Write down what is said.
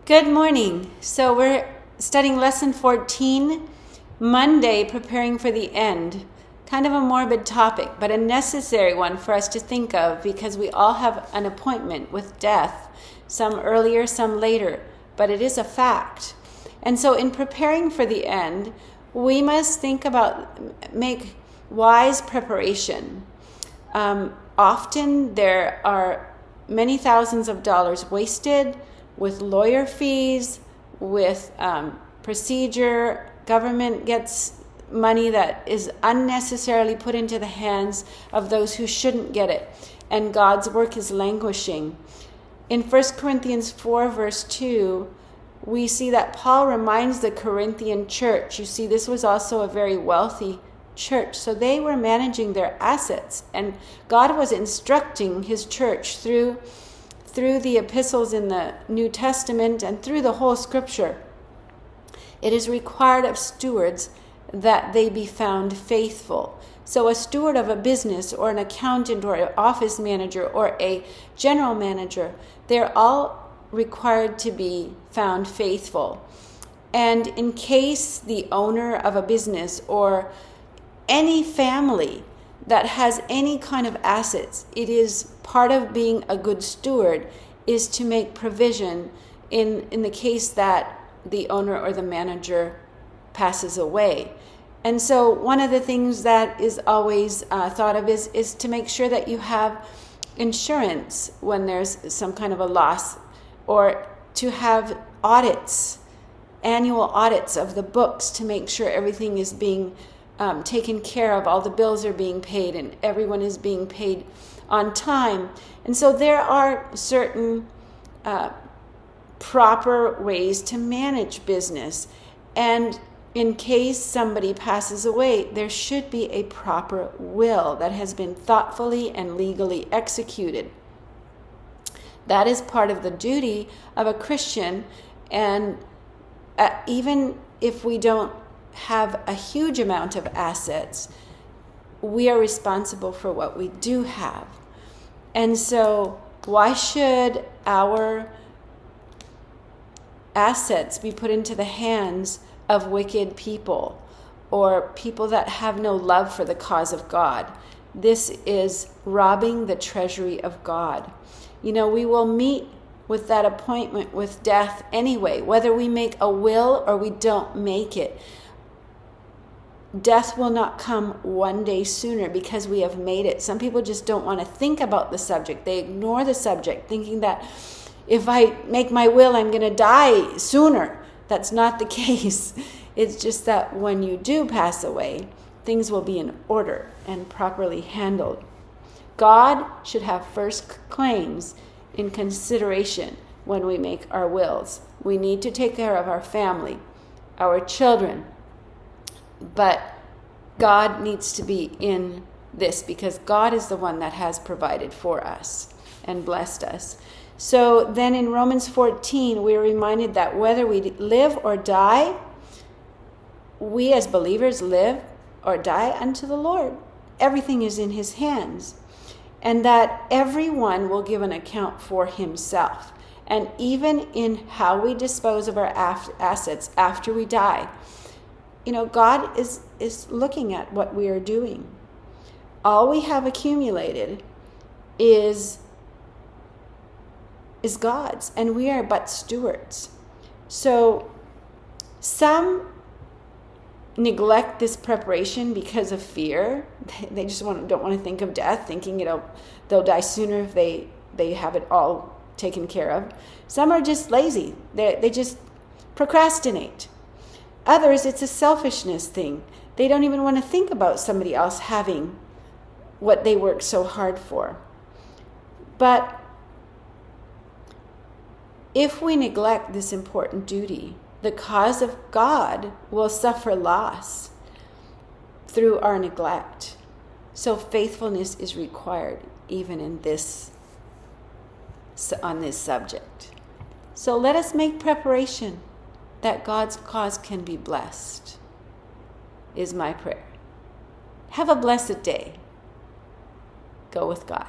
Good morning. So we're studying lesson 14, Monday, preparing for the end. Kind of a morbid topic, but a necessary one for us to think of because we all have an appointment with death, some earlier, some later, but it is a fact. And so in preparing for the end, we must make wise preparation. Often there are many thousands of dollars wasted with lawyer fees, with procedure. Government gets money that is unnecessarily put into the hands of those who shouldn't get it, and God's work is languishing. In 1 Corinthians 4 verse 2, we see that Paul reminds the Corinthian church, you see, this was also a very wealthy church, so they were managing their assets, and God was instructing his church through the epistles in the New Testament and through the whole scripture. It is required of stewards that they be found faithful. So a steward of a business or an accountant or an office manager or a general manager, they're all required to be found faithful. And in case the owner of a business or any family that has any kind of assets, it is part of being a good steward is to make provision in the case that the owner or the manager passes away. And so one of the things that is always thought of is to make sure that you have insurance when there's some kind of a loss, or to have audits, annual audits of the books to make sure everything is being taken care of, all the bills are being paid, and everyone is being paid on time. And so there are certain proper ways to manage business. And in case somebody passes away, there should be a proper will that has been thoughtfully and legally executed. That is part of the duty of a Christian. And even if we don't have a huge amount of assets, we are responsible for what we do have. And so why should our assets be put into the hands of wicked people or people that have no love for the cause of God? This is robbing the treasury of God. You know, we will meet with that appointment with death anyway, whether we make a will or we don't make it. Death will not come one day sooner because we have made it. Some people just don't want to think about the subject. They ignore the subject, thinking that if I make my will, I'm going to die sooner. That's not the case. It's just that when you do pass away, things will be in order and properly handled. God should have first claims in consideration when we make our wills. We need to take care of our family, our children, but God needs to be in this because God is the one that has provided for us and blessed us. So then in Romans 14, we're reminded that whether we live or die, we as believers live or die unto the Lord. Everything is in his hands. And that everyone will give an account for himself. And even in how we dispose of our assets after we die, you know, God is looking at what we are doing. All we have accumulated is God's, and we are but stewards. So some neglect this preparation because of fear. They just don't want to think of death, thinking they'll die sooner if they have it all taken care of. Some are just lazy. They just procrastinate. Others, it's a selfishness thing. They don't even want to think about somebody else having what they worked so hard for. But if we neglect this important duty, the cause of God will suffer loss through our neglect. So faithfulness is required even in on this subject. So let us make preparation that God's cause can be blessed, is my prayer. Have a blessed day. Go with God.